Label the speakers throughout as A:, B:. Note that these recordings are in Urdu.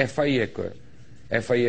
A: FIA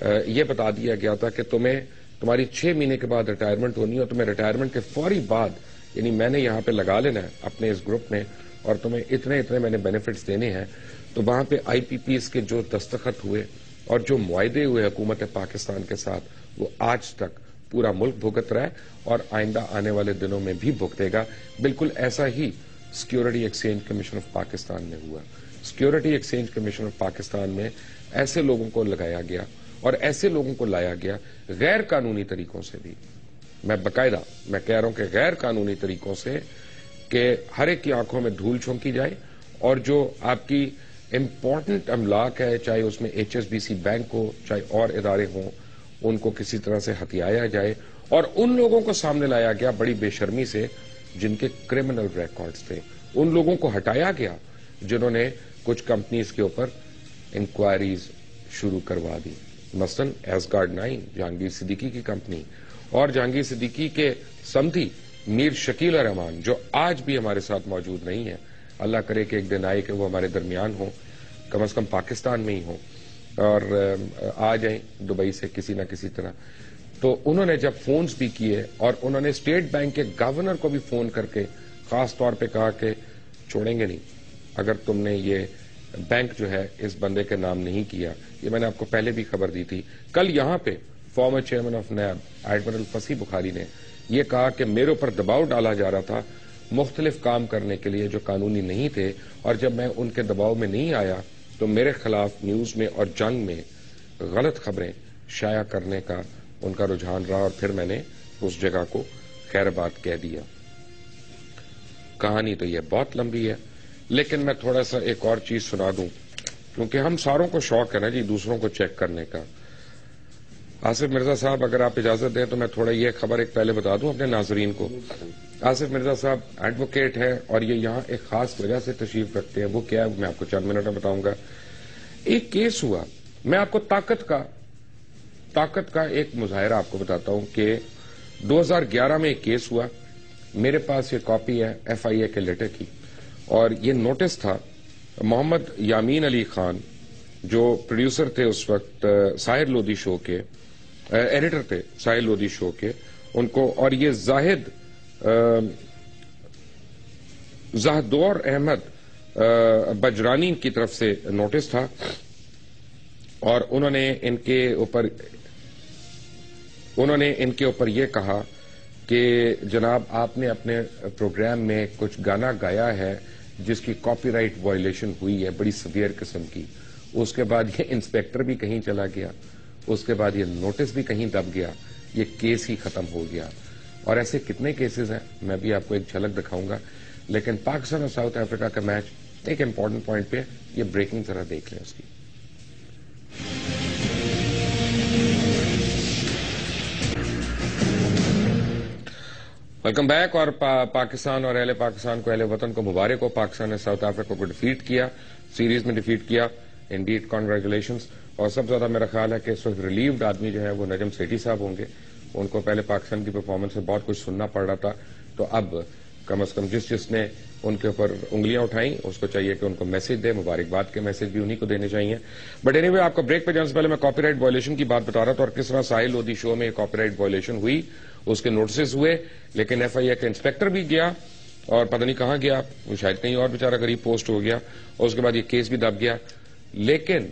A: یہ بتا دیا گیا تھا کہ تمہاری 6 مہینے کے بعد ریٹائرمنٹ ہونی ہے اور تمہیں ریٹائرمنٹ کے فوری بعد یعنی میں نے یہاں پہ لگا لینا ہے اپنے اس گروپ میں اور تمہیں اتنے میں نے بینیفٹس دینے ہیں. تو وہاں پہ آئی پی پیز کے جو دستخط ہوئے اور جو معاہدے ہوئے حکومت پاکستان کے ساتھ وہ آج تک پورا ملک بھگت رہا ہے اور آئندہ آنے والے دنوں میں بھی بھگتے گا. بالکل ایسا ہی security exchange commission of Pakistan میں ہوا. Security exchange commission of Pakistan میں ایسے لوگوں کو لگایا گیا اور ایسے لوگوں کو لایا گیا غیر قانونی طریقوں سے بھی, میں باقاعدہ میں کہہ رہا ہوں کہ غیر قانونی طریقوں سے, کہ ہر ایک کی آنکھوں میں دھول جھونکی جائے اور جو آپ کی امپورٹنٹ املاک ہے چاہے اس میں H S B C bank ہو چاہے اور ادارے ہوں ان کو کسی طرح سے ہتھیایا جائے اور ان لوگوں کو سامنے لایا گیا بڑی بے شرمی سے جن کے کرمنل ریکارڈز تھے. ان لوگوں کو ہٹایا گیا جنہوں نے کچھ کمپنیز کے اوپر انکوائریز شروع کروا دی. مثلاً ایسگارڈ 9 جہانگیر صدیقی کی کمپنی اور جہانگیر صدیقی کے سمدھی میر شکیل الرحمان جو آج بھی ہمارے ساتھ موجود نہیں ہے. اللہ کرے کہ ایک دن آئے کہ وہ ہمارے درمیان ہوں, کم از کم پاکستان میں ہی ہوں اور آ جائیں دبئی سے کسی نہ کسی طرح. تو انہوں نے جب فونز بھی کیے اور انہوں نے اسٹیٹ بینک کے گورنر کو بھی فون کر کے خاص طور پہ کہا کہ چھوڑیں گے نہیں اگر تم نے یہ بینک جو ہے اس بندے کے نام نہیں کیا. یہ میں نے آپ کو پہلے بھی خبر دی تھی. کل یہاں پہ former chairman of NAB admiral Fasih Bukhari نے یہ کہا کہ میرے اوپر دباؤ ڈالا جا رہا تھا مختلف کام کرنے کے لیے جو قانونی نہیں تھے اور جب میں ان کے دباؤ میں نہیں آیا تو میرے خلاف نیوز میں اور جنگ میں غلط خبریں شائع کرنے کا ان کا رجحان رہا اور پھر میں نے اس جگہ کو خیر بات کہہ دیا. کہانی تو یہ بہت لمبی ہے لیکن میں تھوڑا سا ایک اور چیز سنا دوں کیونکہ ہم ساروں کو شوق ہے نا جی دوسروں کو چیک کرنے کا. آصف مرزا صاحب اگر آپ اجازت دیں تو میں تھوڑا یہ خبر ایک پہلے بتا دوں اپنے ناظرین کو. آصف مرزا صاحب ایڈوکیٹ ہے اور یہ یہاں ایک خاص وجہ سے تشریف رکھتے ہیں. وہ کیا ہے میں آپ کو چند منٹ میں بتاؤں گا. ایک کیس ہوا, میں آپ کو طاقت کا ایک مظاہرہ آپ کو بتاتا ہوں کہ 2011 میں ایک کیس ہوا. میرے پاس یہ کاپی ہے ایف آئی اے کے لیٹر کی اور یہ نوٹس تھا محمد یامین علی خان جو پروڈیوسر تھے اس وقت ساحر لودھی شو کے, ایڈیٹر تھے ساحر لودھی شو کے, ان کو, اور یہ زاہدور احمد بجرانی کی طرف سے نوٹس تھا اور انہوں نے ان کے اوپر یہ کہا کہ جناب آپ نے اپنے پروگرام میں کچھ گانا گایا ہے جس کی کاپی رائٹ وائلیشن ہوئی ہے بڑی سیویئر قسم کی. اس کے بعد یہ انسپیکٹر بھی کہیں چلا گیا, اس کے بعد یہ نوٹس بھی کہیں دب گیا, یہ کیس ہی ختم ہو گیا. اور ایسے کتنے کیسز ہیں میں بھی آپ کو ایک جھلک دکھاؤں گا. لیکن پاکستان اور ساؤتھ افریقہ کا میچ ایک امپورٹنٹ پوائنٹ پہ, یہ بریکنگ ذرا دیکھ لیں اس کی. Welcome back. اور پاکستان اور اہل پاکستان کو, اہل وطن کو مبارک ہو. پاکستان نے ساؤتھ افریقہ کو ڈیفیٹ کیا, سیریز میں ڈیفیٹ کیا. Indeed congratulations. اور سب سے زیادہ میرا خیال ہے کہ اس وقت ریلیوڈ آدمی جو ہے وہ نجم سیٹھی صاحب ہوں گے. ان کو پہلے پاکستان کی پرفارمنس سے بہت کچھ سننا پڑ رہا تھا, تو اب کم از کم جس نے ان کے اوپر انگلیاں اٹھائیں اس کو چاہیے کہ ان کو میسج دے. مبارکباد کے میسج بھی انہی کو دینے چاہیے. بٹ اینی وے آپ کو بریک پہ جانے سے پہلے میں کاپی رائٹ وائلیشن کی بات بتا رہا تھا اور کس طرح ساحل لودھی شو میں کاپی رائٹ وائلیشن ہوئی, اس کے نوٹسز ہوئے. لیکن ایف آئی اے کا انسپیکٹر بھی گیا اور پتہ نہیں کہاں گیا, وہ شاید کہیں اور بیچارہ غریب پوسٹ ہو گیا, اور اس کے بعد یہ کیس بھی دب گیا. لیکن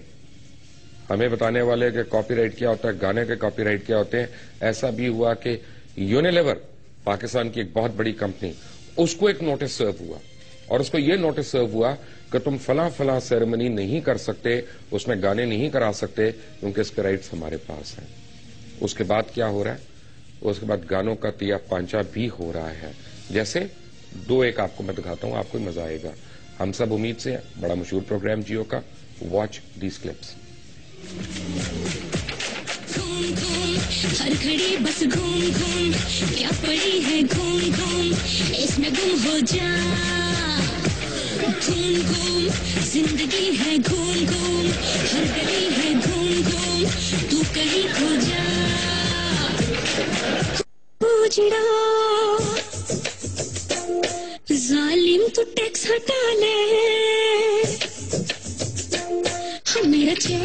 A: ہمیں بتانے والے کہ کاپی رائٹ کیا ہوتا ہے, گانے کے کاپی رائٹ کیا ہوتے ہیں. ایسا بھی ہوا کہ یونیلیور پاکستان کی ایک بہت بڑی کمپنی, اس کو ایک نوٹس سرو ہوا اور اس کو یہ نوٹس سرو ہوا کہ تم فلاں سیریمنی نہیں کر سکتے, اس میں گانے نہیں کرا سکتے کیونکہ اس کے رائٹس ہمارے پاس ہیں. اس کے بعد کیا ہو رہا ہے, اس کے بعد گانوں کا تیا پانچا بھی ہو رہا ہے. جیسے ایک آپ کو میں دکھاتا ہوں, آپ کو مزہ آئے گا. ہم سب امید سے, بڑا مشہور پروگرام جیو کا, واچ دیز کلپس.
B: ہر گھڑی بس گھوم گھوم, کیا پڑی ہے گھوم گھوم, اس میں گم ہو جا. گھوم گھوم زندگی ہے گھوم گھوم, ہر گلی ہے گھوم گھوم, تو کہیں کھو جا. اجڑا ظالم تو ٹیکس ہٹا لے, میرا چین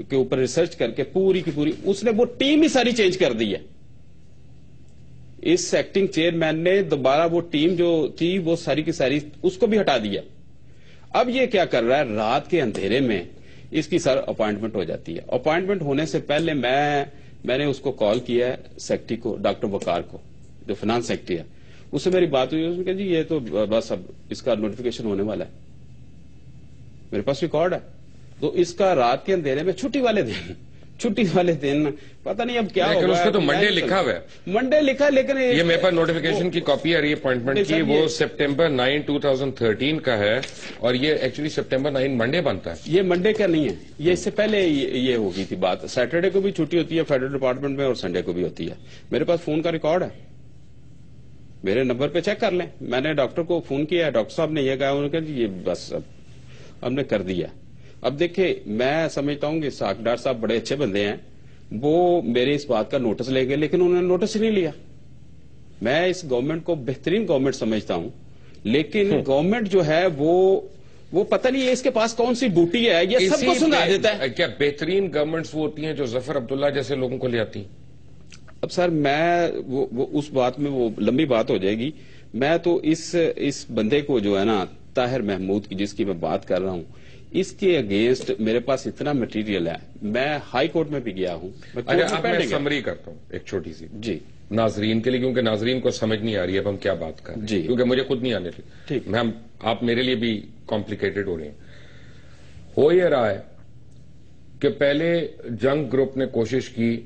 C: کے اوپر ریسرچ کر کے پوری کی پوری اس نے وہ ٹیم ہی ساری چینج کر دی ہے. اس ایکٹنگ چیئرمین نے دوبارہ وہ ٹیم جو تھی وہ ساری کی ساری اس کو بھی ہٹا دیا. اب یہ کیا کر رہا ہے, رات کے اندھیرے میں اس کی سر اپوائنٹمنٹ ہو جاتی ہے. اپوائنٹمنٹ ہونے سے پہلے میں نے اس کو کال کیا ہے سیکٹری کو, ڈاکٹر وقار کو, جو فائنانس سیکٹری ہے. اس سے میری بات ہوئی, اس نے کہا جی یہ تو بس اب اس کا نوٹیفیکیشن ہونے والا ہے, میرے پاس ریکارڈ ہے. تو اس کا رات کے اندھیرے میں چھٹی والے دن پتہ نہیں اب کیا
A: لیکن
C: ہوگا.
A: اس کو تو منڈے لکھا ہوا ہے,
C: منڈے لکھا, لیکن
A: یہ میرے پاس نوٹیفیکیشن کی کاپی آ رہی ہے اپوائنٹمنٹ کی, وہ سپٹمبر 9, 2013 کا ہے, اور یہ ایکچولی سپٹمبر 9 منڈے بنتا ہے.
C: یہ منڈے کا نہیں ہے, یہ اس سے پہلے یہ ہو گئی تھی بات. سیٹرڈے کو بھی چھٹی ہوتی ہے فیڈرل ڈپارٹمنٹ میں, اور سنڈے کو بھی ہوتی ہے. میرے پاس فون کا ریکارڈ ہے, میرے نمبر پہ چیک کر لیں. میں نے ڈاکٹر کو فون کیا, ڈاکٹر صاحب نے یہ کہا, انہوں نے کہا جی یہ بس اب ہم نے کر دیا. اب دیکھیں, میں سمجھتا ہوں کہ ڈاکٹر صاحب بڑے اچھے بندے ہیں, وہ میرے اس بات کا نوٹس لے گئے, لیکن انہوں نے نوٹس ہی نہیں لیا. میں اس گورنمنٹ کو بہترین گورنمنٹ سمجھتا ہوں, لیکن گورنمنٹ جو ہے وہ پتہ نہیں ہے اس کے پاس کون سی ڈیوٹی ہے, یہ سب کو سنا دیتا ہے.
A: کیا بہترین گورنمنٹس وہ ہوتی ہیں جو ظفر عبداللہ جیسے لوگوں کو لے آتی ہیں؟
C: اب سر میں وہ اس بات میں وہ لمبی بات ہو جائے گی. میں تو اس بندے کو جو ہے نا, طاہر محمود کی جس کی میں بات کر رہا ہوں, اس کے اگینسٹ میرے پاس اتنا مٹیریل ہے. میں ہائی کورٹ میں بھی گیا ہوں.
A: اچھا, اب میں سمری کرتا ہوں ایک چھوٹی سی
C: جی
A: ناظرین کے لیے, کیونکہ ناظرین کو سمجھ نہیں آ رہی ہے اب ہم کیا بات کر رہے ہیں,
C: جی
A: کیونکہ مجھے خود نہیں آنے لگی.
C: ٹھیک,
A: آپ میرے لیے بھی کمپلیکیٹڈ ہو رہے ہیں. ہو یہ رہا ہے کہ پہلے جنگ گروپ نے کوشش کی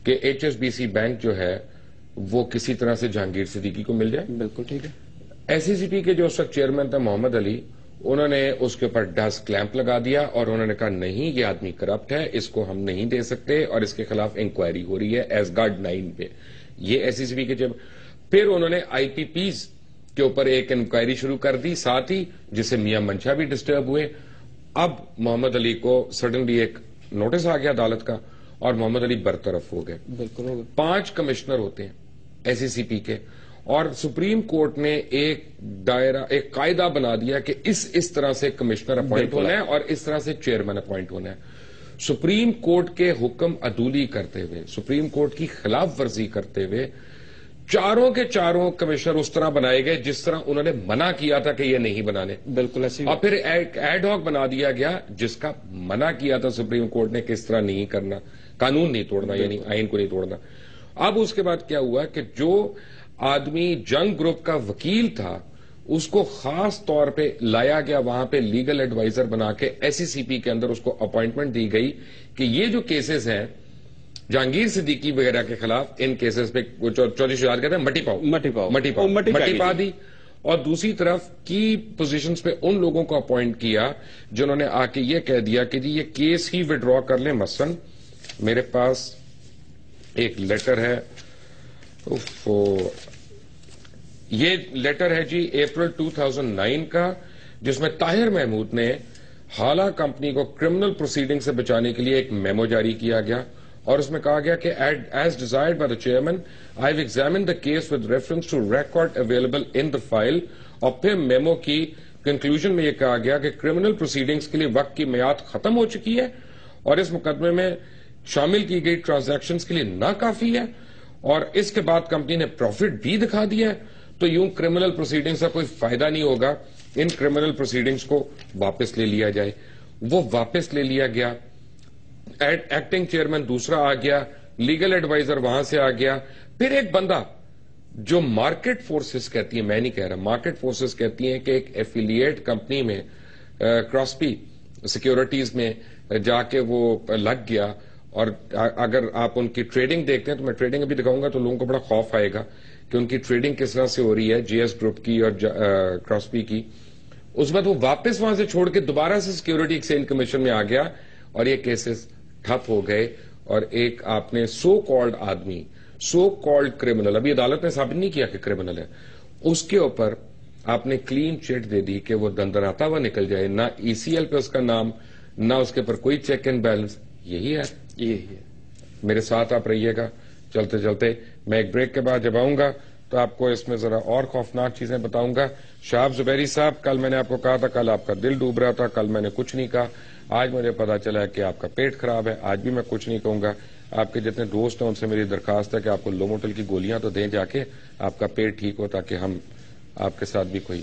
A: کہ H S B C bank جو ہے وہ کسی طرح سے جہانگیر صدیقی کو مل جائے.
C: بالکل ٹھیک ہے.
A: ایس سی سی پی کے جو اس وقت چیئرمین تھے محمد علی, انہوں نے اس کے اوپر ڈسک کلیمپ لگا دیا, اور انہوں نے کہا نہیں یہ آدمی کرپٹ ہے, اس کو ہم نہیں دے سکتے, اور اس کے خلاف انکوائری ہو رہی ہے ایز گارڈ 9 پہ. یہ ایس سی سی پی کے پھر انہوں نے آئی پی پیز کے اوپر ایک انکوائری شروع کر دی, ساتھ ہی جس سے میاں منشا بھی ڈسٹرب ہوئے. اب محمد علی کو سڈنلی ایک نوٹس آ گیا عدالت کا, اور محمد علی برطرف ہو گئے.
C: بالکل ہو گئے.
A: 5 کمشنر ہوتے ہیں ایس سی سی پی کے, اور سپریم کورٹ نے ایک قاعدہ بنا دیا کہ اس طرح سے کمشنر اپوائنٹ ہونا ہے اور اس طرح سے چیئرمین اپوائنٹ ہونا ہے. سپریم کورٹ کے حکم عدولی کرتے ہوئے, سپریم کورٹ کی خلاف ورزی کرتے ہوئے, چاروں کے چاروں کمشنر اس طرح بنائے گئے جس طرح انہوں نے منع کیا تھا کہ یہ نہیں بنانے.
C: بالکل ایسی.
A: اور پھر ایک ایڈ ہاک بنا دیا گیا جس کا منع کیا تھا سپریم کورٹ نے کہ اس طرح نہیں کرنا, قانون نہیں توڑنا, یعنی آئین کو نہیں توڑنا. اب اس کے بعد کیا ہوا کہ جو آدمی جنگ گروپ کا وکیل تھا اس کو خاص طور پہ لایا گیا وہاں پہ لیگل ایڈوائزر بنا کے, ایس سی سی پی کے اندر اس کو اپوائنٹمنٹ دی گئی کہ یہ جو کیسز ہیں جہانگیر صدیقی وغیرہ کے خلاف, ان کیسز پہ چودھری شجاعت کہتے ہیں مٹی پا دی. اور دوسری طرف کی پوزیشنز پہ ان لوگوں کو اپوائنٹ کیا جنہوں نے آ کے یہ کہہ دیا کہ جی یہ کیس ہی وڈرا کر لیں. مثلا میرے پاس ایک لیٹر ہے, یہ لیٹر ہے جی اپریل 2009 کا, جس میں طاہر محمود نے حالہ کمپنی کو کرمنل پروسیڈنگ سے بچانے کے لیے ایک میمو جاری کیا گیا, اور اس میں کہا گیا کہ as desired by the chairman I have examined the case with reference to record available in the file. اور پھر میمو کی کنکلوژن میں یہ کہا گیا کہ کرمنل پروسیڈنگز کے لیے وقت کی میعاد ختم ہو چکی ہے, اور اس مقدمے میں شامل کی گئی ٹرانزیکشنز کے لیے ناکافی ہے, اور اس کے بعد کمپنی نے پروفٹ بھی دکھا دیا ہے. تو یوں کرمنل پروسیڈنگز کا کوئی فائدہ نہیں ہوگا, ان کرمنل پروسیڈنگز کو واپس لے لیا جائے. وہ واپس لے لیا گیا, ایکٹنگ چیئرمین دوسرا آ گیا, لیگل ایڈوائزر وہاں سے آ گیا. پھر ایک بندہ جو مارکیٹ فورسز کہتی ہیں, میں نہیں کہہ رہا, مارکیٹ فورسز کہتی ہیں کہ ایک ایفیلیٹ کمپنی میں کراسپی سیکیورٹیز میں جا کے وہ لگ گیا, اور اگر آپ ان کی ٹریڈنگ دیکھتے ہیں تو میں ٹریڈنگ ابھی دکھاؤں گا تو لوگوں کو بڑا خوف آئے گا کہ ان کی ٹریڈنگ کس طرح سے ہو رہی ہے, جی ایس گروپ کی اور کراسپی کی. اس بعد وہ واپس وہاں سے چھوڑ کے دوبارہ سے سیکیورٹی ایکسچینج کمیشن میں آ گیا, اور یہ کیسز ٹھپ ہو گئے. اور ایک آپ نے سو کالڈ آدمی, سو کالڈ کرمنل, ابھی عدالت نے ثابت نہیں کیا کہ کرمنل ہے, اس کے اوپر آپ نے کلین چٹ دے دی کہ وہ دندراتا ہوا نکل جائے, نہ ای سی ایل پہ اس کا نام, نہ اس کے اوپر کوئی چیک اینڈ بیلنس. یہی ہے. میرے ساتھ آپ رہیے گا چلتے چلتے. میں ایک بریک کے بعد جب آؤں گا تو آپ کو اس میں ذرا اور خوفناک چیزیں بتاؤں گا. شہاب زبیری صاحب, کل میں نے آپ کو کہا تھا کل آپ کا دل ڈوب رہا تھا, کل میں نے کچھ نہیں کہا. آج مجھے پتا چلا کہ آپ کا پیٹ خراب ہے, آج بھی میں کچھ نہیں کہوں گا. آپ کے جتنے دوست ہیں ان سے میری درخواست ہے کہ آپ کو لوموٹل کی گولیاں تو دیں جا کے, آپ کا پیٹ ٹھیک ہو, تاکہ ہم آپ کے ساتھ بھی کوئی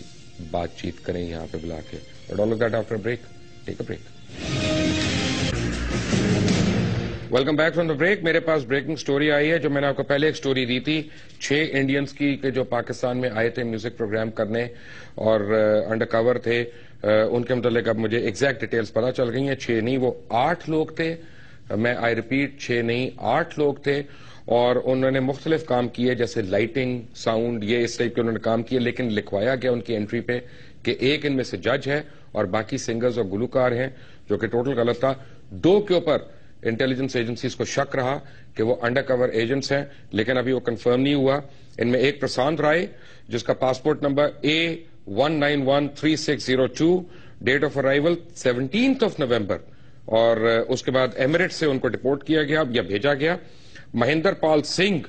A: بات چیت کریں یہاں پہ بلا کے. But all of that after break. Take a break. Welcome back from the break. میرے پاس بریکنگ سٹوری آئی ہے جو میں نے آپ کو پہلے ایک سٹوری دی تھی 6 انڈینز کی کہ جو پاکستان میں آئے تھے میوزک پروگرام کرنے اور انڈر کور تھے. ان کے متعلق اب مجھے ایگزیکٹ ڈیٹیلز پتا چل گئی ہیں. 6 نہیں وہ 8 لوگ تھے. میں آئی ریپیٹ 6 نہیں 8 لوگ تھے, اور انہوں نے مختلف کام کیے جیسے لائٹنگ, ساؤنڈ, یہ اس ٹائپ کے انہوں نے کام کیے. لیکن لکھوایا گیا ان کی انٹری پہ کہ ایک ان میں سے جج ہے اور باقی سنگرز اور گلوکار ہیں, جو کہ ٹوٹل غلط تھا. 2 کے اوپر انٹیلیجنس ایجنسیز کو شک رہا کہ وہ انڈر کور ایجنٹس ہیں, لیکن ابھی وہ کنفرم نہیں ہوا. ان میں ایک پرشانت رائے جس کا passport number A1913602, date of arrival 17 نومبر, اور اس کے بعد ایمریٹ سے ان کو ڈپورٹ کیا گیا یا بھیجا گیا. Mahender Pal Singh,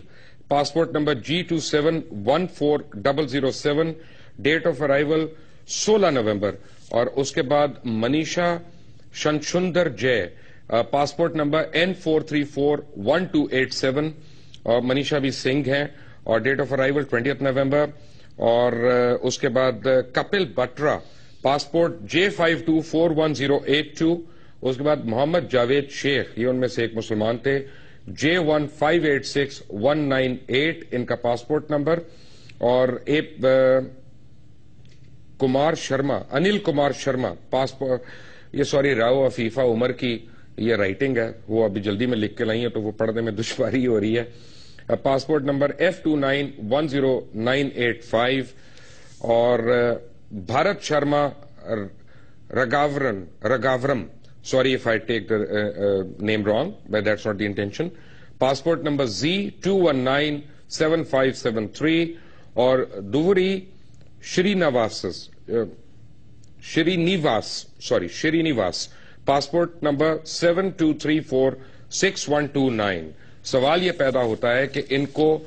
A: passport number G2714007, date of arrival 16 November, اور اس کے بعد منیشا شنشندر جے, پاسپورٹ نمبر N4341287, اور منیشا بھی سنگھ ہیں, اور ڈیٹ آف ارائیول 20 نومبر. اور اس کے بعد کپل بٹرا, پاسپورٹ J524180. اس کے بعد محمد جاوید شیخ, یہ ان میں سے ایک مسلمان تھے, J1586198 ان کا پاسپورٹ نمبر. اور ایک کمار شرما, انل کمار شرما, پاسپورٹ یہ سوری راؤ عفیفہ عمر کی یہ رائٹنگ ہے, وہ ابھی جلدی میں لکھ کے لائی ہے تو وہ پڑھنے میں دشواری ہو رہی ہے. پاسپورٹ نمبر F291098 اور Bharat Sharma رگاورم, sorry if I take the name wrong, but that's not the intention. Passport number Z2197573 اور دوری شرینیواس, پاسپورٹ نمبر 72346129. سوال یہ پیدا ہوتا ہے کہ ان کو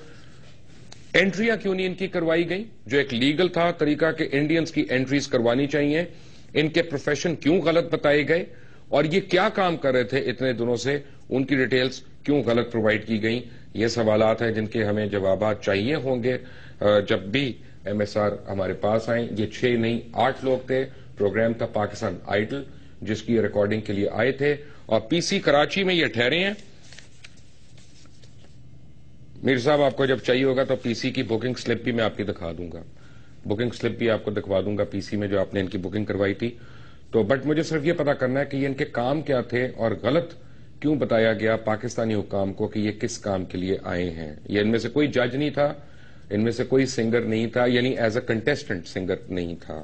A: انٹریاں کیوں نہیں ان کی کروائی گئی, جو ایک لیگل تھا طریقہ کہ انڈینز کی انٹریز کروانی چاہیے. ان کے پروفیشن کیوں غلط بتائے گئے, اور یہ کیا کام کر رہے تھے اتنے دنوں سے, ان کی ڈیٹیلز کیوں غلط پرووائڈ کی گئیں. یہ سوالات ہیں جن کے ہمیں جوابات چاہیے ہوں گے جب بھی ایم ایس آر ہمارے پاس آئیں. یہ 6 نہیں 8 لوگ تھے. پروگرام تھا پاکستان آئیڈل جس کی ریکارڈنگ کے لیے آئے تھے, اور پی سی کراچی میں یہ ٹھہرے ہیں. میر صاحب آپ کو جب چاہیے ہوگا تو پی سی کی بکنگ سلپ بھی میں آپ کی دکھا دوں گا, بکنگ سلپ بھی آپ کو دکھوا دوں گا پی سی میں جو آپ نے ان کی بکنگ کروائی تھی. تو بٹ مجھے صرف یہ پتا کرنا ہے کہ یہ ان کے کام کیا تھے اور غلط کیوں بتایا گیا پاکستانی حکام کو کہ یہ کس کام کے لیے آئے ہیں. یہ ان میں سے کوئی جج نہیں تھا, ان میں سے کوئی سنگر نہیں تھا, یعنی ایز اے کنٹیسٹنٹ سنگر نہیں تھا.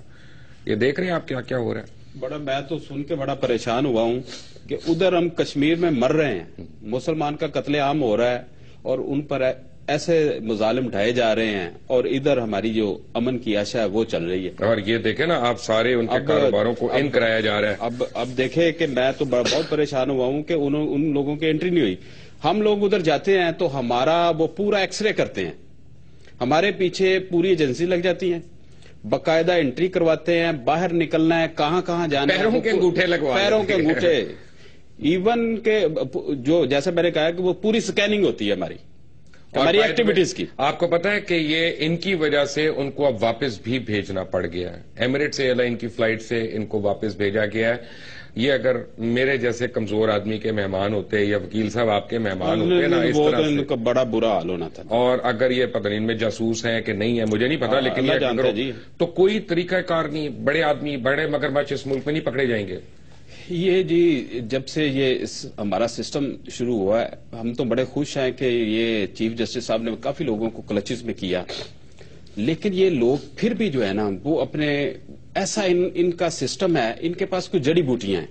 A: یہ دیکھ رہے ہیں آپ کیا کیا ہو رہا ہے.
C: بڑا میں تو سن کے بڑا پریشان ہوا ہوں کہ ادھر ہم کشمیر میں مر رہے ہیں, مسلمان کا قتل عام ہو رہا ہے اور ان پر ایسے مظالم ڈھائے جا رہے ہیں, اور ادھر ہماری جو امن کی آشا ہے وہ چل رہی ہے.
A: اور یہ دیکھیں نا آپ سارے ان کے کاروباروں کو ان کرایا جا رہا ہے.
C: اب دیکھیں کہ میں تو بہت پریشان ہوا ہوں کہ ان لوگوں کی انٹری نہیں ہوئی. ہم لوگ ادھر جاتے ہیں تو ہمارا وہ پورا ایکس رے کرتے ہیں, ہمارے پیچھے پوری ایجنسی لگ جاتی ہے, باقاعدہ انٹری کرواتے ہیں, باہر نکلنا ہے کہاں کہاں جانا ہے,
A: پیروں کے انگوٹھے لگوا,
C: پیروں کے انگوٹھے, ایون کہ جو جیسے میں نے کہا کہ وہ پوری سکیننگ ہوتی ہے ہماری ایکٹیویٹیز کی.
A: آپ کو پتا ہے کہ یہ ان کی وجہ سے ان کو اب واپس بھی بھیجنا پڑ گیا ہے. ایمریٹس ایئر لائن کی فلائٹ سے ان کو واپس بھیجا گیا ہے. یہ اگر میرے جیسے کمزور آدمی کے مہمان ہوتے یا وکیل صاحب آپ کے مہمان ہوتے نا, اس طرح سے
C: بڑا برا حال ہونا تھا.
A: اور اگر یہ پتہ نہیں ان میں جاسوس ہیں کہ نہیں ہے مجھے نہیں پتا, لیکن تو کوئی طریقہ کار نہیں. بڑے آدمی بڑے مگرمچھ اس ملک میں نہیں پکڑے جائیں گے.
C: یہ جی جب سے یہ ہمارا سسٹم شروع ہوا ہے ہم تو بڑے خوش ہیں کہ یہ چیف جسٹس صاحب نے کافی لوگوں کو کلچز میں کیا, لیکن یہ لوگ پھر بھی جو ہے نا وہ اپنے ایسا ان کا سسٹم ہے, ان کے پاس کچھ جڑی بوٹیاں ہیں,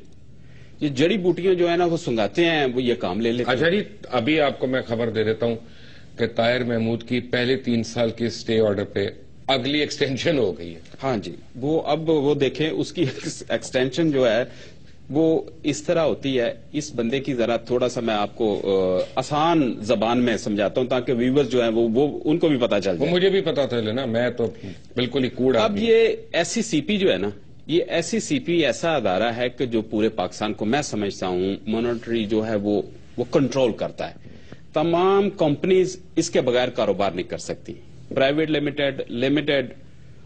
C: یہ جڑی بوٹیاں جو ہے نا وہ سنگاتے ہیں, وہ یہ کام لے لیتے ہیں.
A: اچھا جی, ابھی آپ کو میں خبر دے دیتا ہوں کہ طاہر محمود کی پہلے 3 سال کی اسٹے آرڈر پہ اگلی ایکسٹینشن ہو گئی ہے.
C: ہاں جی, وہ اب وہ دیکھیں اس کی ایکسٹینشن جو ہے وہ اس طرح ہوتی ہے. اس بندے کی ذرا تھوڑا سا میں آپ کو آسان زبان میں سمجھاتا ہوں تاکہ ویورز جو ہیں وہ ان کو بھی پتا چل جائے.
A: وہ مجھے بھی پتا تھا لینا، میں تو بالکل ہی کوڑا.
C: اب یہ ایس سی سی پی جو ہے نا، یہ ایس سی سی پی ایسا ادارہ ہے کہ جو پورے پاکستان کو میں سمجھتا ہوں مانیٹری جو ہے وہ کنٹرول کرتا ہے. تمام کمپنیز اس کے بغیر کاروبار نہیں کر سکتی. پرائیویٹ لمیٹڈ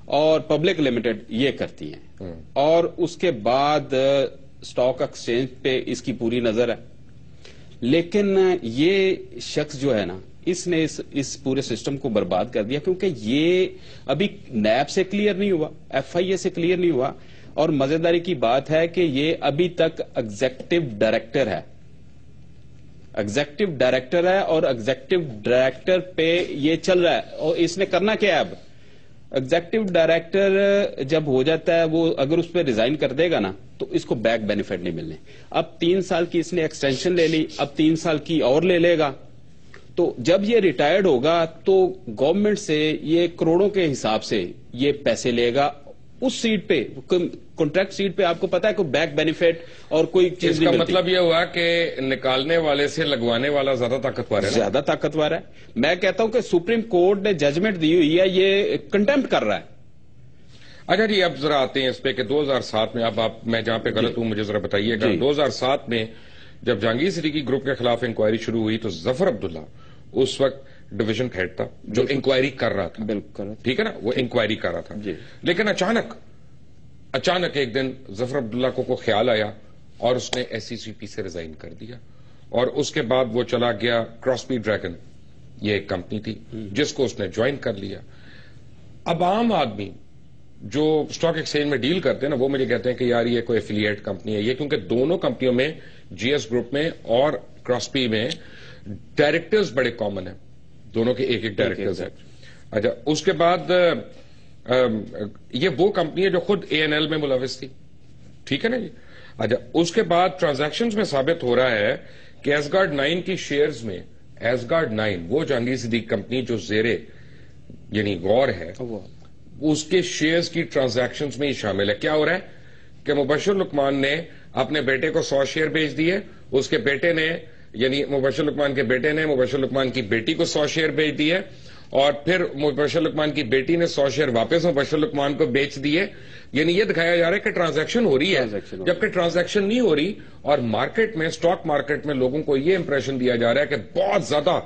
C: اور پبلک لمیٹڈ یہ کرتی ہیں، اور اس کے بعد اسٹاک ایکسچینج پہ اس کی پوری نظر ہے. لیکن یہ شخص جو ہے نا، اس نے اس پورے سسٹم کو برباد کر دیا، کیونکہ یہ ابھی نیب سے کلیئر نہیں ہوا، ایف آئی اے سے کلیئر نہیں ہوا. اور مزیداری کی بات ہے کہ یہ ابھی تک ایگزیکٹو ڈائریکٹر ہے اور ایگزیکٹو ڈائریکٹر پہ یہ چل رہا ہے. اور اس نے کرنا کیا ہے اب؟ ایگزیکٹو ڈائریکٹر جب ہو جاتا ہے، وہ اگر اس پہ ریزائن کر دے گا نا تو اس کو بیک بینیفٹ نہیں ملنے. اب 3 سال کی اس نے ایکسٹینشن لے لی، اب 3 سال کی اور لے لے گا. تو جب یہ ریٹائرڈ ہوگا تو گورنمنٹ سے یہ کروڑوں کے حساب سے یہ پیسے لے گا. اس سیٹ پہ، کانٹریکٹ سیٹ پہ، آپ کو پتا ہے کوئی بیک بینیفٹ اور کوئی چیز
A: اس
C: نہیں
A: کا
C: ملتی.
A: مطلب یہ ہوا کہ نکالنے والے سے لگوانے والا زیادہ طاقتور ہے.
C: زیادہ طاقتور ہے. میں کہتا ہوں کہ سپریم کورٹ نے ججمنٹ دی ہوئی ہے، یہ کنٹمپٹ کر رہا ہے.
A: اچھا جی، اب ذرا آتے ہیں اس پہ کہ 2007 میں، اب میں جہاں پہ غلط ہوں مجھے ذرا بتائیے گا. 2007 میں جب جہانگیر صدیقی گروپ کے خلاف انکوائری شروع ہوئی تو ظفر عبداللہ اس وقت ڈویژن ہیڈ تھا جو انکوائری کر رہا تھا.
C: بالکل
A: ٹھیک ہے نا، وہ انکوائری کر رہا تھا. لیکن اچانک ایک دن ظفر عبداللہ کو خیال آیا اور اس نے ایس سی سی پی سے ریزائن کر دیا. اور اس کے بعد وہ چلا گیا کراسپی ڈریگن، یہ ایک کمپنی تھی جس کو اس نے جوائن کر لیا. اب عام آدمی جو اسٹاک ایکسچینج میں ڈیل کرتے ہیں نا، وہ مجھے کہتے ہیں کہ یار یہ کوئی ایفیلیٹ کمپنی ہے یہ، کیونکہ دونوں کمپنیوں میں، جی ایس گروپ میں اور کراسپی میں، ڈائریکٹرز بڑے کامن ہیں، دونوں کے ایک ڈائریکٹرز ہیں. اچھا، اس کے بعد یہ وہ کمپنی ہے جو خود اے این ایل میں ملوث تھی. ٹھیک ہے نا جی. اچھا، اس کے بعد ٹرانزیکشنز میں ثابت ہو رہا ہے کہ ایسگارڈ 9 کی شیئرز میں، ایسگارڈ 9 وہ جہانگیر صدیقی کمپنی جو زیرے یعنی غور ہے، اس کے شیئرز کی ٹرانزیکشنز میں ہی شامل ہے. کیا ہو رہا ہے کہ مبشر لقمان نے اپنے بیٹے کو 100 شیئر بیچ دیے، اس کے بیٹے نے، یعنی مبشر لقمان کے بیٹے نے مبشر لقمان کی بیٹی کو 100 شیئر بیچ دیے، اور پھر مبشر لقمان کی بیٹی نے 100 شیئر واپس مبشر لقمان کو بیچ دیے. یعنی یہ دکھایا جا رہا ہے کہ ٹرانزیکشن ہو رہی ہے، جبکہ ٹرانزیکشن نہیں ہو رہی. اور مارکیٹ میں، اسٹاک مارکیٹ میں لوگوں کو یہ امپریشن دیا جا رہا ہے کہ بہت زیادہ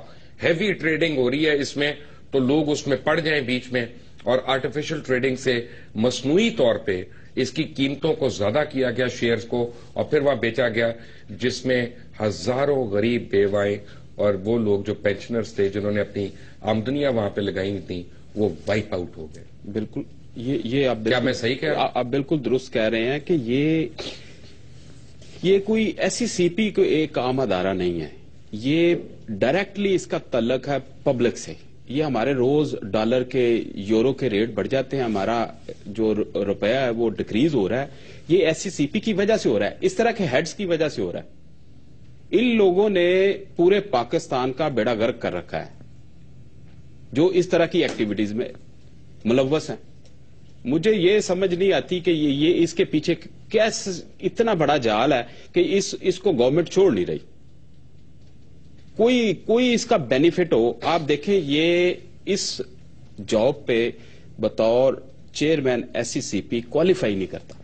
A: ہیوی ٹریڈنگ ہو رہی ہے اس میں، تو لوگ اس میں پڑ جائیں بیچ میں. اور آرٹیفیشل ٹریڈنگ سے مصنوعی طور پہ اس کی قیمتوں کو زیادہ کیا گیا شیئرز کو، اور پھر وہاں بیچا گیا، جس میں ہزاروں غریب بیوائیں اور وہ لوگ جو پینشنرز تھے جنہوں نے اپنی آمدنیاں وہاں پہ لگائی تھیں، وہ وائپ آؤٹ ہو گئے.
C: بالکل. یہ آپ
A: کیا میں صحیح کہہ رہا ہوں؟
C: آپ بالکل درست کہہ رہے ہیں کہ یہ کوئی ایسی سی پی کوئی ایک عام ادارہ نہیں ہے. یہ ڈائریکٹلی اس کا تعلق ہے پبلک سے. یہ ہمارے روز ڈالر کے، یورو کے ریٹ بڑھ جاتے ہیں، ہمارا جو روپیہ ہے وہ ڈکریز ہو رہا ہے. یہ ایسی سی پی کی وجہ سے ہو رہا ہے، اس طرح کے ہیڈز کی وجہ سے ہو رہا ہے. ان لوگوں نے پورے پاکستان کا بیڑا غرق کر رکھا ہے جو اس طرح کی ایکٹیویٹیز میں ملوث ہیں. مجھے یہ سمجھ نہیں آتی کہ یہ اس کے پیچھے کیسے اتنا بڑا جال ہے کہ اس کو گورنمنٹ چھوڑ نہیں رہی. کوئی اس کا بینیفٹ ہو. آپ دیکھیں، یہ اس جاب پہ بطور چیئرمین ایس سی سی پی کوالیفائی نہیں کرتا،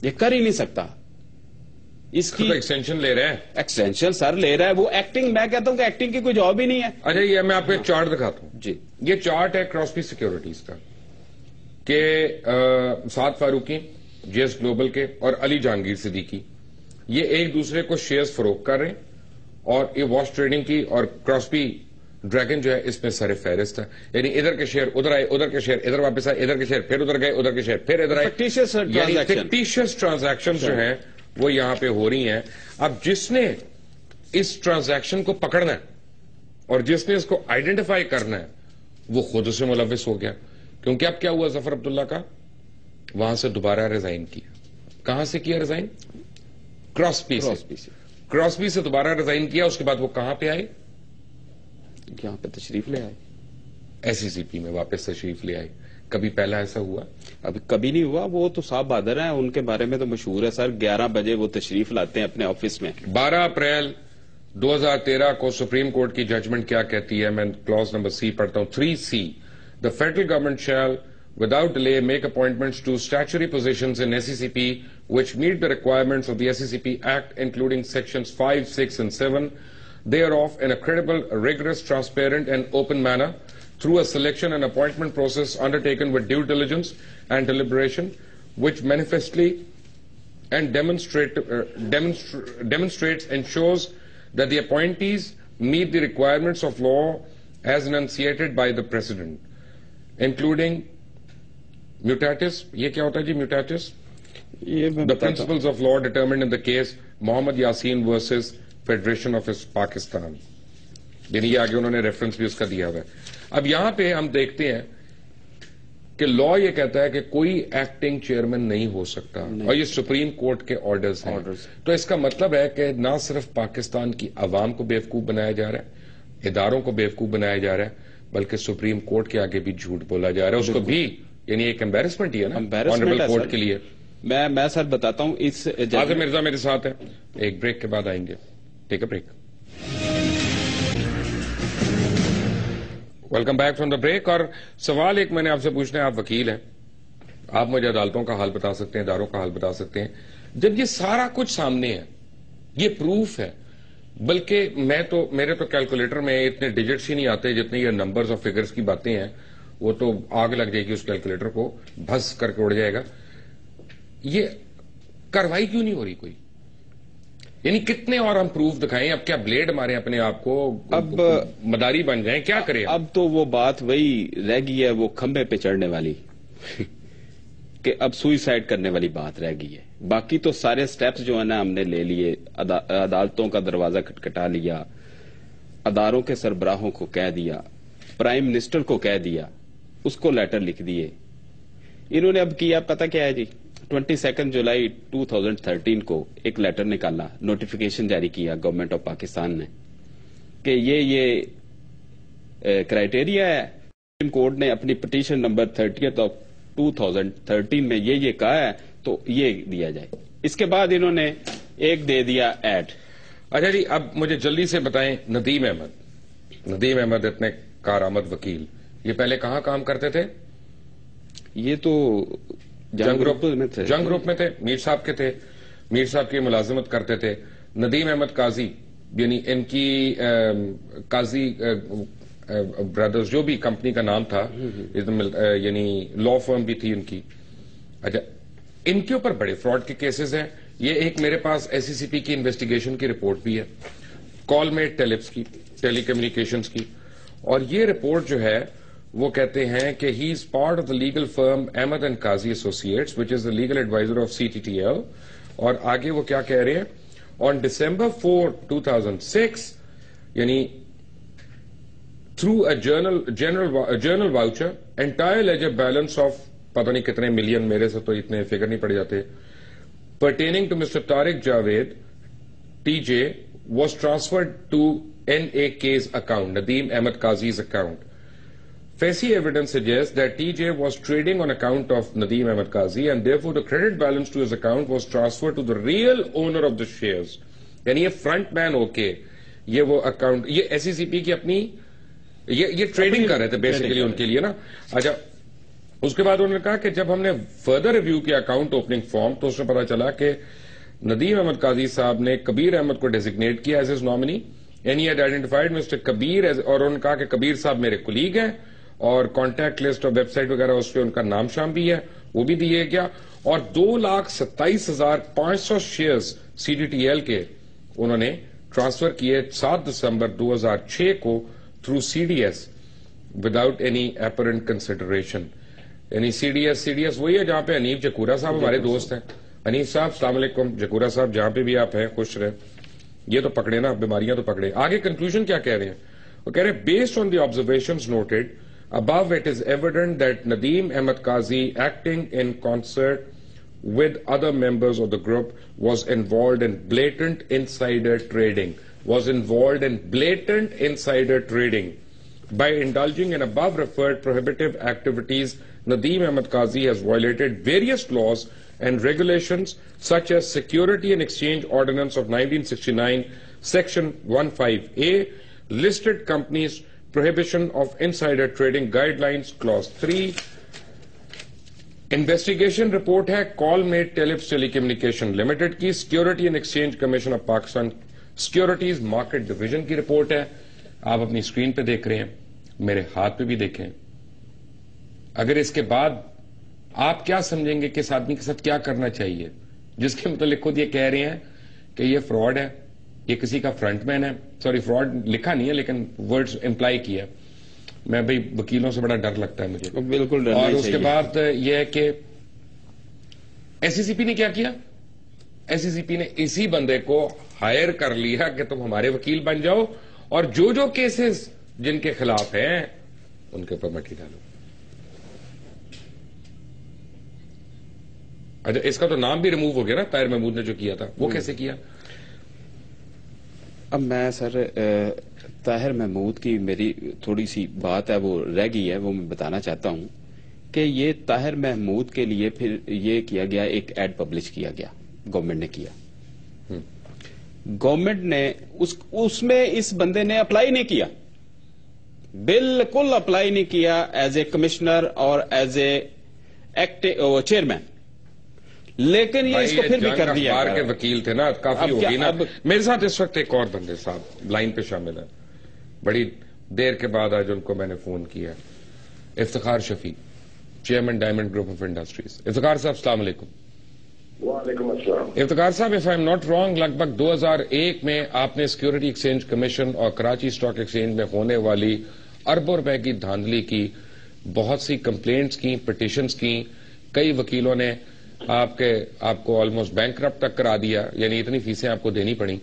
C: یہ کر ہی نہیں سکتا. اس کی
A: ایکسٹینشن لے رہے ہیں،
C: ایکسٹینشن سر لے رہا ہے وہ. ایکٹنگ، میں کہتا ہوں کہ ایکٹنگ کی کوئی جاب ہی نہیں ہے.
A: اچھا، یہ میں آپ کو ایک چارٹ دکھاتا ہوں.
C: جی،
A: یہ چارٹ ہے کراسپی سیکیورٹیز کا کہ سعد فاروقی، جی ایس گلوبل کے، اور علی جہانگیر صدیقی یہ ایک دوسرے کو شیئرز فروخت کر رہے ہیں. اور یہ واش ٹریڈنگ کی، اور کراسپی ڈریگن جو ہے اس میں سر فہرست ہے. یعنی ادھر کے شیئر ادھر آئے، ادھر کے شیئر ادھر واپس آئے، ادھر کے شیئر پھر ادھر گئے، ادھر کے شیئر پھر ادھر آئے. فکٹیشیس ٹرانزیکشن جو ہیں وہ یہاں پہ ہو رہی ہیں. اب جس نے اس ٹرانزیکشن کو پکڑنا ہے اور جس نے اس کو آئیڈینٹیفائی کرنا ہے وہ خود اسے ملوث ہو گیا. کیونکہ اب کیا ہوا ظفر عبداللہ کا، وہاں سے دوبارہ ریزائن کیا. کہاں سے کیا ریزائن؟ کراسپی سے. کراسپی سے دوبارہ ریزائن کیا. اس کے بعد وہ کہاں پہ آئے؟
C: یہاں پہ تشریف لے آئے،
A: ایس سی سی پی میں واپس تشریف لے آئے. کبھی پہلا ایسا ہوا؟
C: ابھی کبھی نہیں ہوا. وہ تو صاحب بہادر ہیں, ان کے بارے میں تو مشہور ہے سر. 11 بجے وہ تشریف لاتے ہیں اپنے آفس میں.
A: 12 اپریل 2013 کو سپریم کورٹ کی ججمنٹ کیا کہتی ہے؟ میں کلاس نمبر سی پڑھتا ہوں. 3C. The federal government shall without delay make appointments to statutory positions in SCCP which meet the requirements of the SCCP Act, including sections 5, 6 and 7 thereof, in a credible, rigorous, transparent and open manner, through a selection and appointment process undertaken with due diligence and deliberation, which manifestly and demonstrates and shows that the appointees meet the requirements of law as enunciated by the President, including mutatis. یہ کیا ہوتا ہے جی mutatis? The principles of law determined in the case Mohammed Yasin versus Federation of Pakistan. یعنی یہ آگے انہوں نے ریفرنس بھی اس کا دیا ہوا ہے. اب یہاں پہ ہم دیکھتے ہیں کہ لا یہ کہتا ہے کہ کوئی ایکٹنگ چیئرمین نہیں ہو سکتا, اور یہ سپریم کورٹ کے آرڈرز ہیں. تو اس کا مطلب ہے کہ نہ صرف پاکستان کی عوام کو بیوقوف بنایا جا رہا ہے, اداروں کو بیوقوف بنایا جا رہا ہے, بلکہ سپریم کورٹ کے آگے بھی جھوٹ بولا جا رہا ہے. اس کو بھی یعنی ایک امبیرسمنٹ ہی ہے نا آنریبل کورٹ کے لیے.
C: میں سر بتاتا ہوں. اس
A: آزم مرزا میرے ساتھ ہے, ایک بریک کے بعد آئیں گے. Take a break. Welcome back from the break. اور سوال ایک میں نے آپ سے پوچھنا ہے, آپ وکیل ہیں, آپ مجھے عدالتوں کا حال بتا سکتے ہیں, اداروں کا حال بتا سکتے ہیں. جب یہ سارا کچھ سامنے ہے, یہ پروف ہے, بلکہ میرے تو کیلکولیٹر میں اتنے ڈیجٹس ہی نہیں آتے جتنے یہ نمبرز اور فگرز کی باتیں ہیں, وہ تو آگ لگ جائے گی اس کیلکولیٹر کو, بھس کر کے اڑ جائے گا. یہ کاروائی کیوں نہیں ہو رہی کوئی؟ یعنی کتنے اور ہم پروف دکھائیں؟ اب کیا بلیڈ مارے اپنے آپ کو, اب مداری بن جائیں, کیا کریں؟
C: اب تو وہ بات وہی رہ گئی ہے, وہ کھمبے پہ چڑھنے والی کہ اب سوئسائڈ کرنے والی بات رہ گئی ہے. باقی تو سارے سٹیپس جو ہے نا ہم نے لے لیے, عدالتوں کا دروازہ کھٹکھٹا لیا, اداروں کے سربراہوں کو کہہ دیا, پرائم منسٹر کو کہہ دیا, اس کو لیٹر لکھ دیے. انہوں نے اب کیا پتہ کیا ہے جی, 22 جولائی 2013 کو ایک لیٹر نکالا, نوٹیفیکیشن جاری کیا گورنمنٹ آف پاکستان نے کہ یہ کرائیٹیریا ہے. سپریم کورٹ نے اپنی پٹیشن نمبر 30 2013 میں یہ کہا ہے, تو یہ دیا جائے. اس کے بعد انہوں نے ایک دے دیا ایڈ.
A: اچھا جی, اب مجھے جلدی سے بتائیں, ندیم احمد اتنے کارآمد وکیل, یہ پہلے کہاں کام کرتے تھے؟
C: یہ تو جنگ گروپ
A: میں تھے, میر صاحب کے تھے, میر صاحب کی ملازمت کرتے تھے. ندیم احمد قاضی, یعنی ان کی قاضی برادرز جو بھی کمپنی کا نام تھا, یعنی لا فرم بھی تھی ان کی. اچھا, ان کے اوپر بڑے فراڈ کے کیسز ہیں. یہ ایک میرے پاس SCCP کی انویسٹیگیشن کی رپورٹ بھی ہے, کال میٹ ٹیلپس کی, ٹیلی کمیونیکیشنز کی, اور یہ رپورٹ جو ہے وہ کہتے ہیں کہ he is part of the legal firm Ahmed and Qazi associates which is the legal adviser of CTTL. اور آگے وہ کیا کہہ رہے ہیں, آن December 4, 2006, یعنی through a journal voucher, entire ledger balance of پتہ نہیں کتنے ملین, میرے سے تو اتنے فگر نہیں پڑ جاتے, pertaining to Mr. Tariq Javed, TJ, was transferred to NAK's account, Nadeem Ahmed Qazi's account. Facie evidence suggests that TJ was trading on account of Nadeem Ahmed Qazi, and therefore the credit balance to his account was transferred to the real owner of the shares. یعنی یہ فرنٹ مین ہو کے یہ وہ اکاؤنٹ, یہ SCCP کی اپنی یہ ٹریڈنگ کر رہے تھے بیسیکلی ان کے لیے نا. اچھا, اس کے بعد انہوں نے کہا کہ جب ہم نے فردر ریویو کیا اکاؤنٹ اوپننگ فارم, تو اس میں پتا چلا کہ ندیم احمد قاضی صاحب نے کبیر احمد کو ڈیزگنیٹ کیا as his nominee, and he had identified mister Kabir, اور انہوں نے کہا کہ کبیر صاحب میرے کولیگ ہیں, اور کانٹیکٹ لسٹ اور ویب سائٹ وغیرہ اس پہ ان کا نام شام بھی ہے, وہ بھی دیے گیا. اور 2,27,500 شیئرز CTTL کے انہوں نے ٹرانسفر کیے 7 دسمبر 2006 کو through CDS without any apparent consideration. یعنی CDS وہی ہے جہاں پہ انیف جکورا صاحب ہمارے دوست ہیں. انیف صاحب السلام علیکم, جکورا صاحب جہاں پہ بھی آپ ہیں خوش رہیں. یہ تو پکڑے نا, بیماریاں تو پکڑے. آگے کنکلوژن کیا کہہ رہے ہیں, وہ کہہ رہے ہیں based on the observations noted above, it is evident that Nadeem Ahmed Qazi, acting in concert with other members of the group, was involved in blatant insider trading. By indulging in above referred prohibitive activities, Nadeem Ahmed Qazi has violated various laws and regulations such as Security and Exchange Ordinance of 1969, Section 15A, Listed Companies Prohibition of Insider Trading Guidelines, Clause 3. Investigation report ہے کالمیٹ ٹیلیپس ٹیلی کمیونیکیشن لمیٹڈ کی. Security and exchange commission of Pakistan securities market division کی رپورٹ ہے. آپ اپنی اسکرین پہ دیکھ رہے ہیں, میرے ہاتھ پہ بھی دیکھیں. اگر اس کے بعد آپ کیا سمجھیں گے کہ اس آدمی کے ساتھ کیا کرنا چاہیے جس کے متعلق خود یہ کہہ رہے ہیں کہ یہ فراڈ ہے, یہ کسی کا فرنٹ مین ہے. سوری, فراڈ لکھا نہیں ہے لیکن ورڈز امپلائی کیا. میں بھائی وکیلوں سے بڑا ڈر لگتا ہے مجھے,
C: بالکل.
A: اور اس کے بعد یہ ہے کہ ایس سی سی پی نے کیا کیا, ایس سی سی پی نے اسی بندے کو ہائر کر لیا کہ تم ہمارے وکیل بن جاؤ اور جو کیسز جن کے خلاف ہیں ان کے اوپر مٹی ڈالو. اچھا, اس کا تو نام بھی ریموو ہو گیا نا, طاہر محمود نے جو کیا تھا وہ کیسے کیا؟
C: اب میں سر طاہر محمود کی میری تھوڑی سی بات ہے وہ رہ گئی ہے, وہ میں بتانا چاہتا ہوں کہ یہ طاہر محمود کے لیے پھر یہ کیا گیا, ایک ایڈ پبلش کیا گیا, گورنمنٹ نے کیا. گورنمنٹ نے اس میں اس بندے نے اپلائی نہیں کیا, بالکل اپلائی نہیں کیا ایز اے کمشنر اور ایز اے چیئرمین, لیکن یہ اس کو پھر بھی کر دیا.
A: اخبار کے وکیل تھے نا, کافی ہوگی نا. میرے ساتھ اس وقت ایک اور بندے صاحب لائن پہ شامل ہیں, بڑی دیر کے بعد آج ان کو میں نے فون کیا. Iftikhar Shafiq, chairman Diamond Group of Industries. Iftikhar صاحب السلام علیکم.
D: وعلیکم السلام.
A: افتخار صاحب, if I am not wrong, لگ بھگ 2001 میں آپ نے سیکورٹی ایکسچینج کمیشن اور کراچی اسٹاک ایکسچینج میں ہونے والی اربوں روپے کی دھاندلی کی بہت سی کمپلینٹس کی, پٹیشنز کی. کئی وکیلوں نے آپ کو آلموسٹ بینکرپٹ تک کرا دیا, یعنی اتنی فیسیں آپ کو دینی پڑی.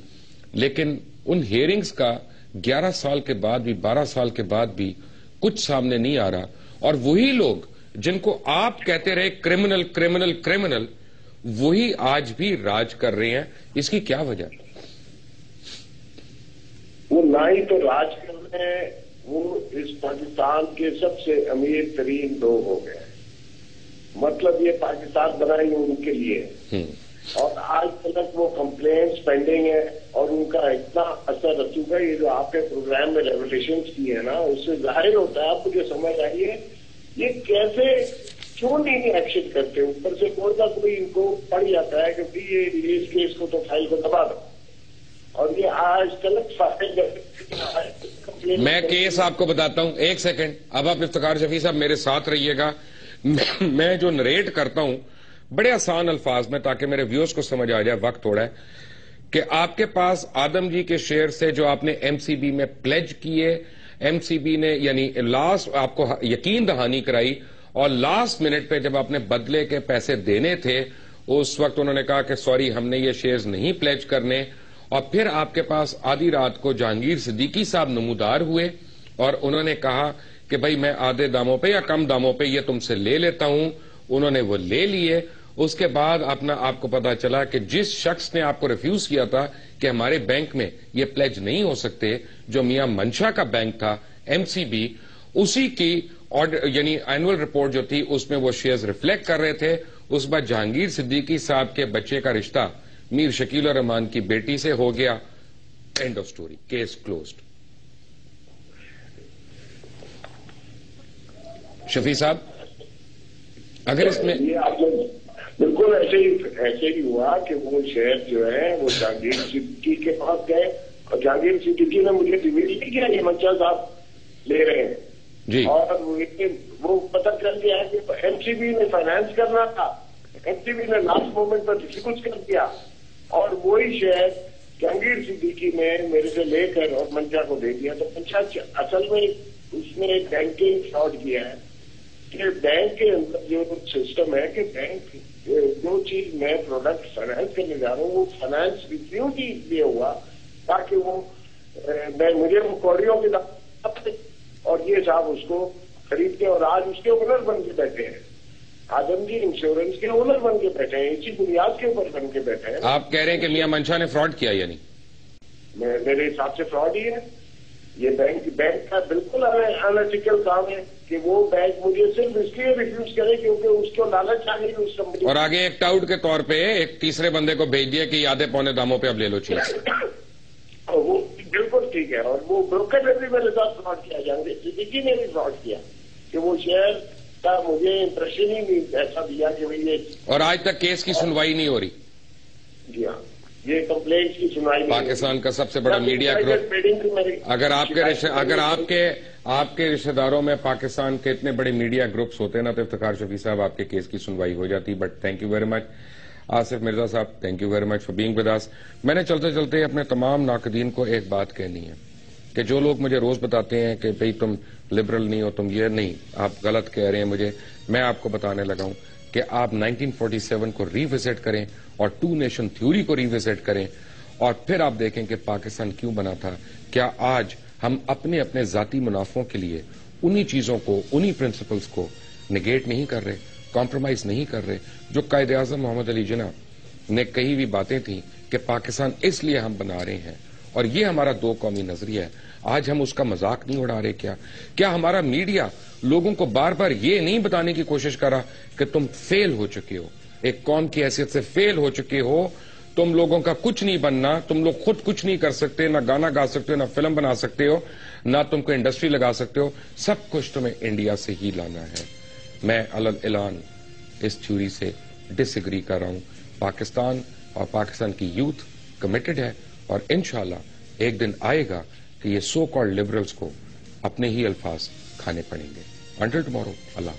A: لیکن ان ہیئرنگز کا 11 سال کے بعد بھی 12 سال کے بعد بھی کچھ سامنے نہیں آ رہا, اور وہی لوگ جن کو آپ کہتے رہے کرمنل کرمنل کرمنل وہی آج بھی راج کر رہے ہیں. اس کی کیا وجہ؟
D: وہ نہ ہی تو راج کر رہے ہیں, وہ اس پاکستان کے سب سے امیر ترین لوگ ہو گئے. مطلب یہ پاکستان بنائی ان کے لیے, اور آج تک وہ کمپلینٹس پینڈنگ ہے, اور ان کا اتنا اثر رسوخ ہے. یہ جو آپ کے پروگرام میں ریولیشنز کی ہے نا, اس سے ظاہر ہوتا ہے, آپ مجھے سمجھ آئیے یہ کیسے کیوں نہیں ایکشن کرتے. اوپر سے کوئی نہ کوئی ان کو پڑ جاتا ہے کہ یہ اس کیس کو تو فائل کو دبا دو, اور یہ آج تک فائل.
A: میں کیس آپ کو بتاتا ہوں, ایک سیکنڈ. اب آپ افتخار شفیع صاحب میرے ساتھ رہیے گا. میں جو نریٹ کرتا ہوں بڑے آسان الفاظ میں تاکہ میرے ویوز کو سمجھ آ جائے, وقت تھوڑا ہے, کہ آپ کے پاس آدم جی کے شیئر سے جو آپ نے ایم سی بی میں پلیج کیے, ایم سی بی نے یعنی لاسٹ آپ کو یقین دہانی کرائی, اور لاسٹ منٹ پہ جب آپ نے بدلے کے پیسے دینے تھے اس وقت انہوں نے کہا کہ سوری ہم نے یہ شیئرز نہیں پلیج کرنے. اور پھر آپ کے پاس آدھی رات کو جہانگیر صدیقی صاحب نمودار ہوئے اور انہوں نے کہا کہ بھائی میں آدھے داموں پہ یا کم داموں پہ یہ تم سے لے لیتا ہوں. انہوں نے وہ لے لیے. اس کے بعد آپ کو پتا چلا کہ جس شخص نے آپ کو ریفیوز کیا تھا کہ ہمارے بینک میں یہ پلیج نہیں ہو سکتے, جو میاں منشا کا بینک تھا ایم سی بی, اسی کی یعنی اینول رپورٹ جو تھی اس میں وہ شیئرز ریفلیکٹ کر رہے تھے. اس بعد جہانگیر صدیقی صاحب کے بچے کا رشتہ میر شکیل الرحمان کی بیٹی سے ہو گیا. End of story, case closed. Shafi صاحب اگر اس میں
D: بالکل ایسے ہی ہوا کہ وہ شہر جو ہے وہ جہانگیر صدیقی کے پاس گئے, اور جہانگیر صدیقی نے مجھے ڈیویڈ کیا یہ منشا صاحب لے رہے ہیں
A: جی,
D: اور وہ پتہ چل گیا کہ ایم سی بی نے فائنانس کرنا تھا, ایم سی بی نے لاسٹ مومنٹ پر ریفیوز کر دیا, اور وہی شہر جہانگیر صدیقی نے میرے سے لے کر اور منشا کو دے دیا. تو منشا اصل میں اس نے ایک بینکنگ فراڈ کیا ہے کہ بینک کے اندر جو سسٹم ہے کہ بینک جو چیز میں پروڈکٹ فائنانس کرنے جا رہا ہوں وہ فائنانس ریویو کی لیے ہوا تاکہ وہ مجھے وہ کوڑیوں کے اور یہ صاحب اس کو خرید کے, اور آج اس کے اونر بن کے بیٹھے ہیں. آدم جی انشورنس کے اونر بن کے بیٹھے ہیں, اسی بنیاد کے اوپر بن کے بیٹھے ہیں.
A: آپ کہہ رہے ہیں کہ میاں منشا نے فراڈ کیا, یعنی
D: میرے حساب سے فراڈ ہی ہے. یہ بینک کا بالکل انیتھیکل کام ہے کہ وہ بینک مجھے صرف اس لیے ریفیوز کرے کیونکہ اس کو لالچ آ گئی اس کمپنی.
A: اور آگے ایک ٹاؤٹ کے طور پہ ایک تیسرے بندے کو بھیج دیا کہ آدھے پونے داموں پہ اب لے لو چیز.
D: وہ بالکل ٹھیک ہے. اور وہ بروکر نے بھی میرے ساتھ فراڈ کیا, جانتے صدیقی نے بھی فراڈ کیا کہ وہ شیئر کا مجھے امپریشن ہی نہیں ایسا دیا کہ بھائی یہ. اور
A: آج تک کیس کی سنوائی نہیں ہو رہی.
D: جی ہاں, یہ کمپلینٹ کی سنوائی
A: پاکستان کا سب سے بڑا میڈیا گروپ, اگر آپ کے رشتہ داروں میں پاکستان کے اتنے بڑے میڈیا گروپس ہوتے ہیں نا تو افتخار شفیع صاحب آپ کے کیس کی سنوائی ہو جاتی. But thank you very much Asif Mirza صاحب, thank you very much for being with us. میں نے چلتے چلتے اپنے تمام ناقدین کو ایک بات کہنی ہے کہ جو لوگ مجھے روز بتاتے ہیں کہ بھئی تم لبرل نہیں ہو, تم یہ نہیں, آپ غلط کہہ رہے ہیں مجھے, میں آپ کو بتانے لگا ہوں کہ آپ 1947 کو ری وزٹ کریں اور ٹو نیشن تھیوری کو ری وزٹ کریں اور پھر آپ دیکھیں کہ پاکستان کیوں بنا تھا. کیا آج ہم اپنے ذاتی منافعوں کے لیے انہی چیزوں کو, انہی پرنسپلز کو نگیٹ نہیں کر رہے, کمپرومائز نہیں کر رہے جو قائد اعظم محمد علی جناح نے کہی ہوئی باتیں تھیں کہ پاکستان اس لیے ہم بنا رہے ہیں اور یہ ہمارا دو قومی نظریہ ہے. آج ہم اس کا مذاق نہیں اڑا رہے. کیا ہمارا میڈیا لوگوں کو بار بار یہ نہیں بتانے کی کوشش کر رہا کہ تم فیل ہو چکے ہو, ایک قوم کی حیثیت سے فیل ہو چکے ہو, تم لوگوں کا کچھ نہیں بننا, تم لوگ خود کچھ نہیں کر سکتے, نہ گانا گا سکتے ہو, نہ فلم بنا سکتے ہو, نہ تم کو انڈسٹری لگا سکتے ہو, سب کچھ تمہیں انڈیا سے ہی لانا ہے. میں علل اعلان اس تھیوری سے ڈس ایگری کر رہا ہوں. پاکستان اور پاکستان کی یوتھ کمیٹڈ ہے اور انشاءاللہ ایک دن آئے گا کہ یہ سو کالڈ لبرلز کو اپنے ہی الفاظ کھانے پڑیں گے. انٹل ٹمارو, اللہ.